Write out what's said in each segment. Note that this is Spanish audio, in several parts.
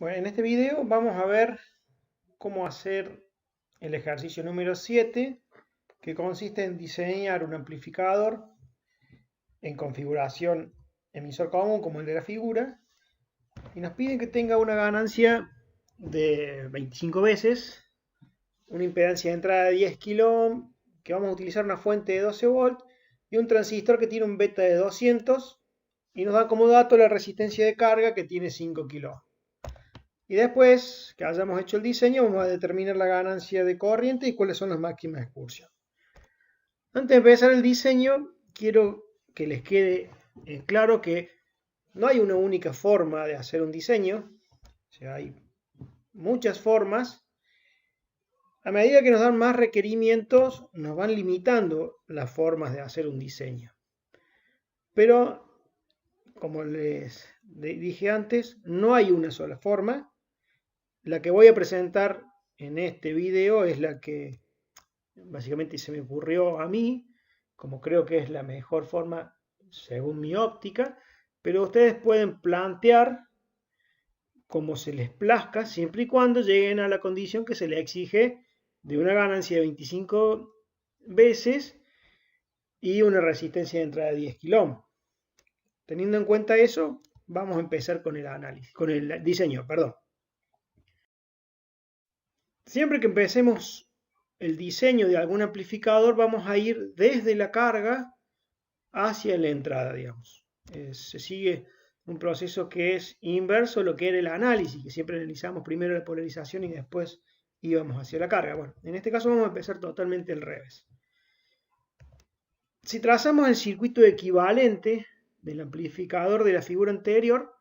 Bueno, en este video vamos a ver cómo hacer el ejercicio número 7, que consiste en diseñar un amplificador en configuración emisor común como el de la figura, y nos piden que tenga una ganancia de 25 veces, una impedancia de entrada de 10 kilo, que vamos a utilizar una fuente de 12 volt y un transistor que tiene un beta de 200, y nos da como dato la resistencia de carga que tiene 5 kilo. Y después que hayamos hecho el diseño, vamos a determinar la ganancia de corriente y cuáles son las máximas de excursión. Antes de empezar el diseño, quiero que les quede claro que no hay una única forma de hacer un diseño. O sea, hay muchas formas. A medida que nos dan más requerimientos, nos van limitando las formas de hacer un diseño. Pero, como les dije antes, no hay una sola forma. La que voy a presentar en este video es la que básicamente se me ocurrió a mí, como creo que es la mejor forma según mi óptica, pero ustedes pueden plantear como se les plazca, siempre y cuando lleguen a la condición que se les exige de una ganancia de 25 veces y una resistencia de entrada de 10 kilo. Teniendo en cuenta eso, vamos a empezar con el análisis, con el diseño, perdón. Siempre que empecemos el diseño de algún amplificador, vamos a ir desde la carga hacia la entrada, digamos. Se sigue un proceso que es inverso a lo que era el análisis, que siempre analizamos primero la polarización y después íbamos hacia la carga. Bueno, en este caso vamos a empezar totalmente al revés. Si trazamos el circuito equivalente del amplificador de la figura anterior,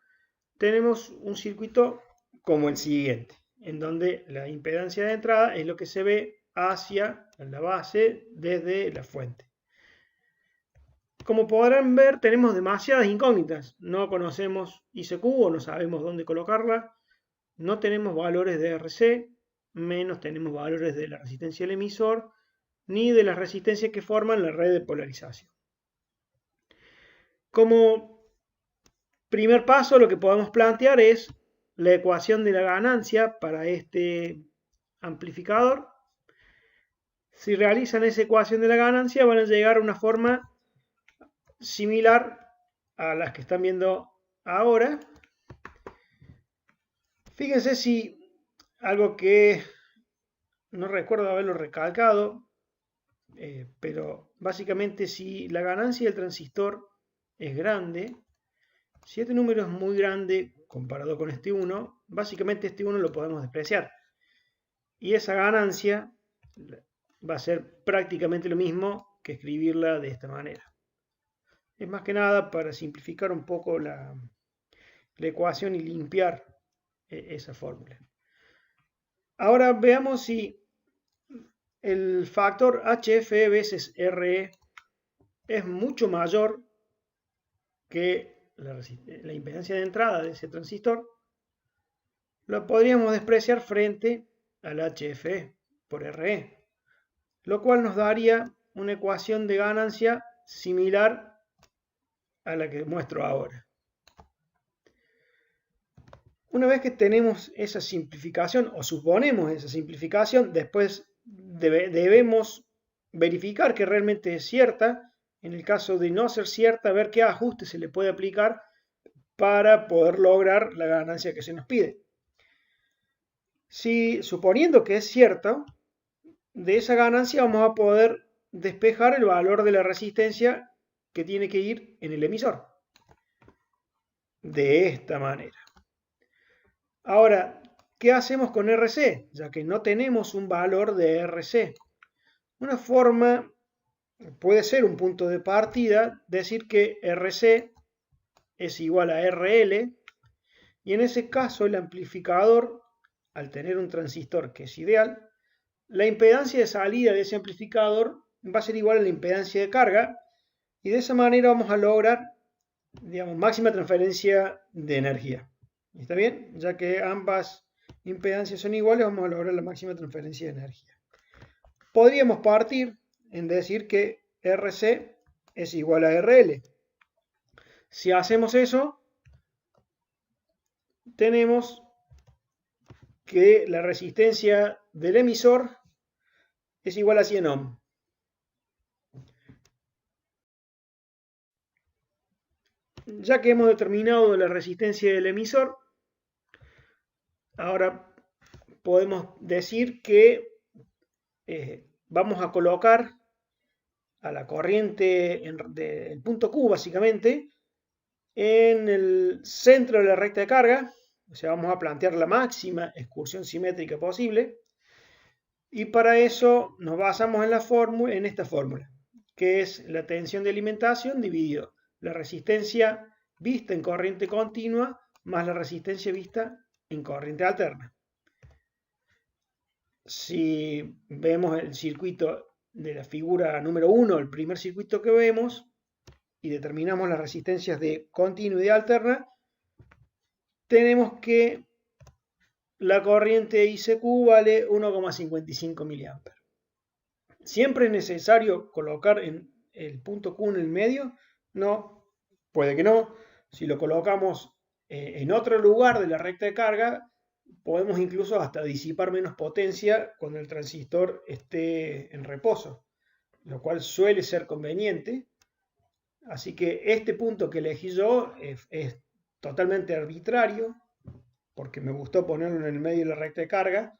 tenemos un circuito como el siguiente, en donde la impedancia de entrada es lo que se ve hacia la base desde la fuente. Como podrán ver, tenemos demasiadas incógnitas. No conocemos ICQ o no sabemos dónde colocarla. No tenemos valores de RC, menos tenemos valores de la resistencia del emisor, ni de las resistencias que forman la red de polarización. Como primer paso, lo que podemos plantear es la ecuación de la ganancia para este amplificador. Si realizan esa ecuación de la ganancia, van a llegar a una forma similar a las que están viendo ahora. Fíjense si algo que no recuerdo haberlo recalcado, pero básicamente si la ganancia del transistor es grande, si este número es muy grande comparado con este 1, básicamente este 1 lo podemos despreciar. Y esa ganancia va a ser prácticamente lo mismo que escribirla de esta manera. Es más que nada para simplificar un poco la ecuación y limpiar esa fórmula. Ahora veamos si el factor HFE veces RE es mucho mayor que la impedancia de entrada de ese transistor. Lo podríamos despreciar frente al HFE por RE, lo cual nos daría una ecuación de ganancia similar a la que muestro ahora. Una vez que tenemos esa simplificación, o suponemos esa simplificación, después debemos verificar que realmente es cierta. En el caso de no ser cierta, ver qué ajuste se le puede aplicar para poder lograr la ganancia que se nos pide. Si suponiendo que es cierta, de esa ganancia vamos a poder despejar el valor de la resistencia que tiene que ir en el emisor. De esta manera. Ahora, ¿qué hacemos con RC? Ya que no tenemos un valor de RC. Una forma puede ser un punto de partida, decir que RC es igual a RL, y en ese caso el amplificador, al tener un transistor que es ideal, la impedancia de salida de ese amplificador va a ser igual a la impedancia de carga, y de esa manera vamos a lograr, digamos, máxima transferencia de energía. ¿Está bien? Ya que ambas impedancias son iguales, vamos a lograr la máxima transferencia de energía. Podríamos partir en decir que RC es igual a RL. Si hacemos eso, tenemos que la resistencia del emisor es igual a 100 ohm. Ya que hemos determinado la resistencia del emisor, ahora podemos decir que vamos a colocar a la corriente del punto Q, básicamente, en el centro de la recta de carga. O sea, vamos a plantear la máxima excursión simétrica posible. Y para eso nos basamos en esta fórmula, que es la tensión de alimentación dividido la resistencia vista en corriente continua más la resistencia vista en corriente alterna. Si vemos el circuito de la figura número 1, el primer circuito que vemos, y determinamos las resistencias de continua y de alterna, tenemos que la corriente ICQ vale 1,55 mA. ¿Siempre es necesario colocar el punto Q en el medio? No, puede que no. Si lo colocamos en otro lugar de la recta de carga, podemos incluso hasta disipar menos potencia cuando el transistor esté en reposo, lo cual suele ser conveniente. Así que este punto que elegí yo es totalmente arbitrario, porque me gustó ponerlo en el medio de la recta de carga,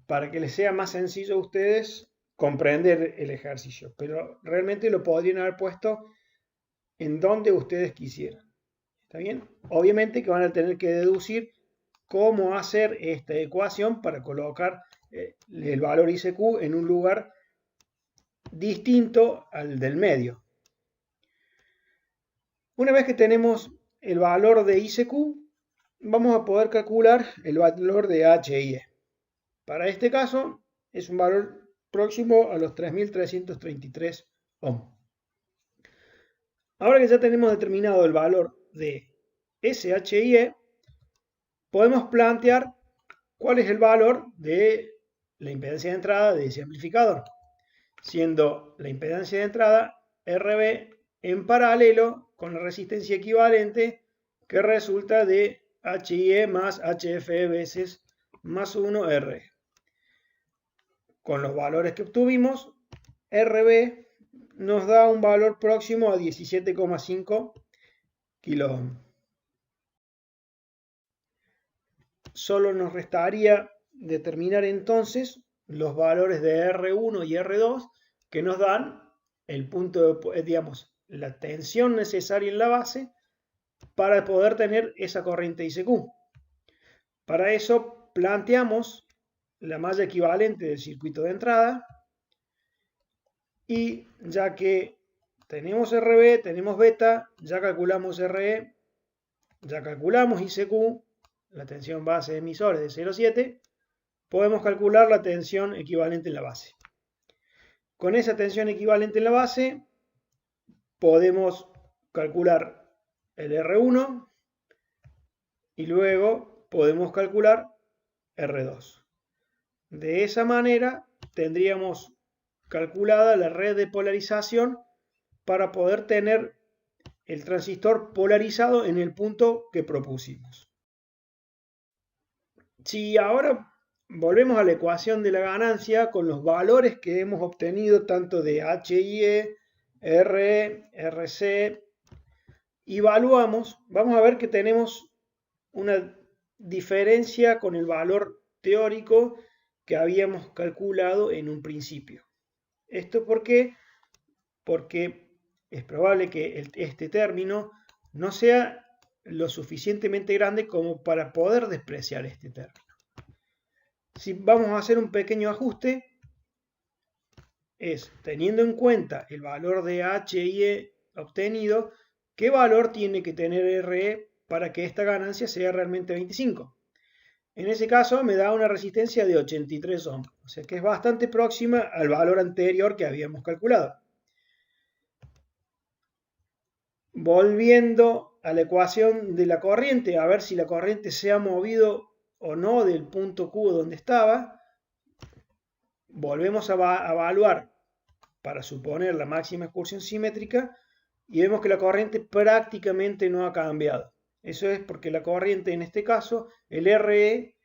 para que les sea más sencillo a ustedes comprender el ejercicio. Pero realmente lo podrían haber puesto en donde ustedes quisieran. ¿Está bien? Obviamente que van a tener que deducir cómo hacer esta ecuación para colocar el valor ICQ en un lugar distinto al del medio. Una vez que tenemos el valor de ICQ, vamos a poder calcular el valor de HIE. Para este caso es un valor próximo a los 3.333 ohm. Ahora que ya tenemos determinado el valor de SHIE, podemos plantear cuál es el valor de la impedancia de entrada de ese amplificador, siendo la impedancia de entrada RB en paralelo con la resistencia equivalente que resulta de HIE más HFE veces más 1 R. Con los valores que obtuvimos, RB nos da un valor próximo a 17,5 kΩ. Solo nos restaría determinar entonces los valores de R1 y R2 que nos dan el punto de, digamos, la tensión necesaria en la base para poder tener esa corriente ICQ. Para eso planteamos la malla equivalente del circuito de entrada, y ya que tenemos RB, tenemos beta, ya calculamos RE, ya calculamos ICQ, la tensión base de emisores de 0,7, podemos calcular la tensión equivalente en la base. Con esa tensión equivalente en la base podemos calcular el R1 y luego podemos calcular R2. De esa manera tendríamos calculada la red de polarización para poder tener el transistor polarizado en el punto que propusimos. Si ahora volvemos a la ecuación de la ganancia con los valores que hemos obtenido tanto de HIE, RE, RC, evaluamos, vamos a ver que tenemos una diferencia con el valor teórico que habíamos calculado en un principio. ¿Esto por qué? Porque es probable que este término no sea lo suficientemente grande como para poder despreciar este término. Si vamos a hacer un pequeño ajuste, es teniendo en cuenta el valor de HIE obtenido, ¿qué valor tiene que tener RE para que esta ganancia sea realmente 25? En ese caso me da una resistencia de 83 ohms, o sea que es bastante próxima al valor anterior que habíamos calculado. Volviendo a la ecuación de la corriente, a ver si la corriente se ha movido o no del punto Q donde estaba, volvemos a evaluar para suponer la máxima excursión simétrica y vemos que la corriente prácticamente no ha cambiado. Eso es porque la corriente, en este caso, el RE,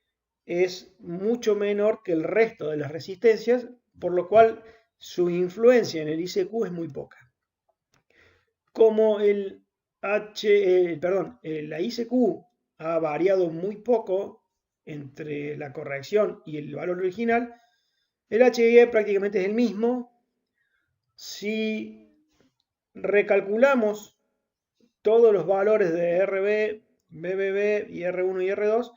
es mucho menor que el resto de las resistencias, por lo cual su influencia en el ICQ es muy poca. Como la ICQ ha variado muy poco entre la corrección y el valor original, el HIE prácticamente es el mismo. Si recalculamos todos los valores de RB, BBB y R1 y R2,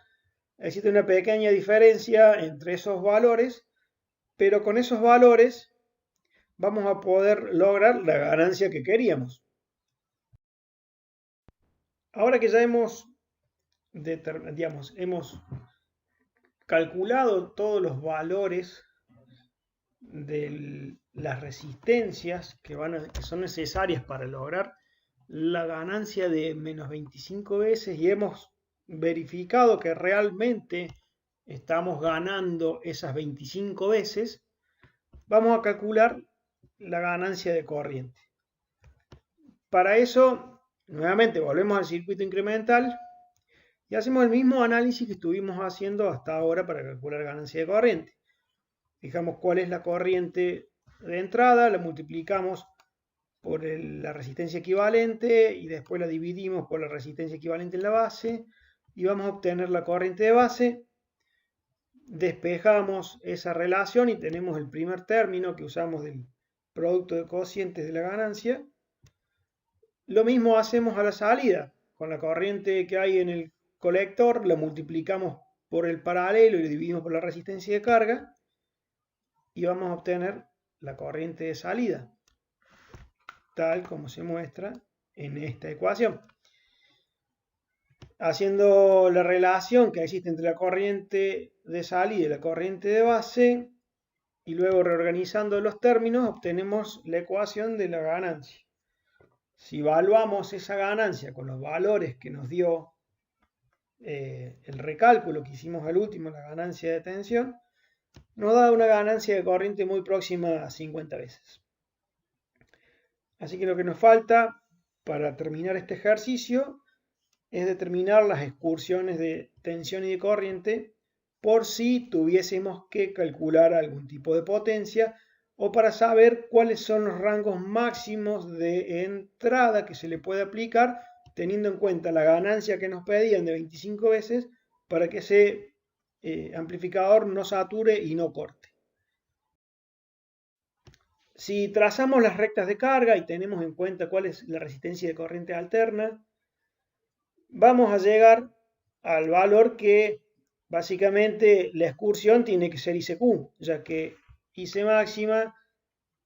existe una pequeña diferencia entre esos valores, pero con esos valores vamos a poder lograr la ganancia que queríamos. Ahora que ya hemos calculado todos los valores de las resistencias que son necesarias para lograr la ganancia de menos 25 veces y hemos verificado que realmente estamos ganando esas 25 veces, vamos a calcular la ganancia de corriente. Para eso, nuevamente volvemos al circuito incremental y hacemos el mismo análisis que estuvimos haciendo hasta ahora para calcular ganancia de corriente. Fijamos cuál es la corriente de entrada, la multiplicamos por la resistencia equivalente y después la dividimos por la resistencia equivalente en la base y vamos a obtener la corriente de base. Despejamos esa relación y tenemos el primer término que usamos del producto de cocientes de la ganancia. Lo mismo hacemos a la salida. Con la corriente que hay en el colector la multiplicamos por el paralelo y lo dividimos por la resistencia de carga y vamos a obtener la corriente de salida, tal como se muestra en esta ecuación. Haciendo la relación que existe entre la corriente de salida y la corriente de base y luego reorganizando los términos obtenemos la ecuación de la ganancia. Si evaluamos esa ganancia con los valores que nos dio el recálculo que hicimos al último, la ganancia de tensión, nos da una ganancia de corriente muy próxima a 50 veces. Así que lo que nos falta para terminar este ejercicio es determinar las excursiones de tensión y de corriente por si tuviésemos que calcular algún tipo de potencia o para saber cuáles son los rangos máximos de entrada que se le puede aplicar teniendo en cuenta la ganancia que nos pedían de 25 veces para que ese amplificador no sature y no corte. Si trazamos las rectas de carga y tenemos en cuenta cuál es la resistencia de corriente alterna, vamos a llegar al valor que básicamente la excursión tiene que ser ICQ, ya que IC máxima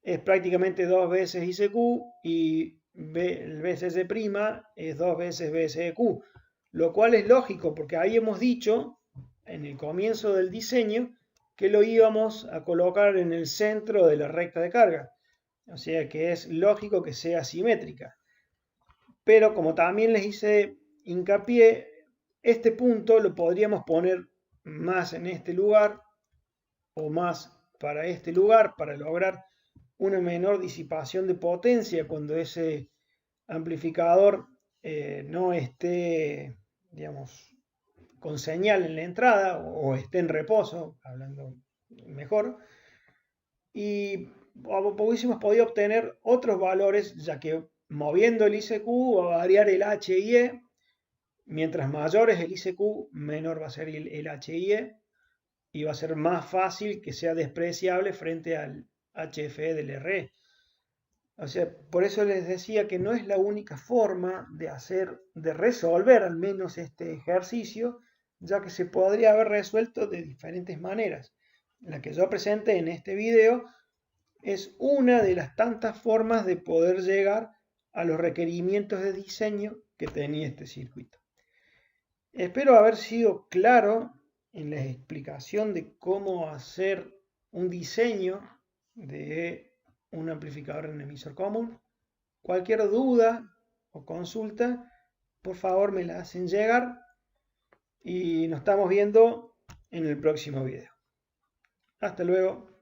es prácticamente 2 veces ICQ y el BSS' es 2 veces BSEQ, lo cual es lógico porque ahí hemos dicho en el comienzo del diseño que lo íbamos a colocar en el centro de la recta de carga, o sea que es lógico que sea simétrica. Pero como también les hice hincapié, este punto lo podríamos poner más en este lugar o más para este lugar para lograr una menor disipación de potencia cuando ese amplificador no esté, digamos, con señal en la entrada o esté en reposo, hablando mejor, y hubiésemos podido obtener otros valores, ya que moviendo el ICQ va a variar el HIE. Mientras mayor es el ICQ, menor va a ser el HIE y va a ser más fácil que sea despreciable frente al HFE del RE. O sea, por eso les decía que no es la única forma de resolver al menos este ejercicio, ya que se podría haber resuelto de diferentes maneras. La que yo presenté en este video es una de las tantas formas de poder llegar a los requerimientos de diseño que tenía este circuito. Espero haber sido claro en la explicación de cómo hacer un diseño de un amplificador en emisor común. Cualquier duda o consulta, por favor me la hacen llegar y nos estamos viendo en el próximo video. Hasta luego.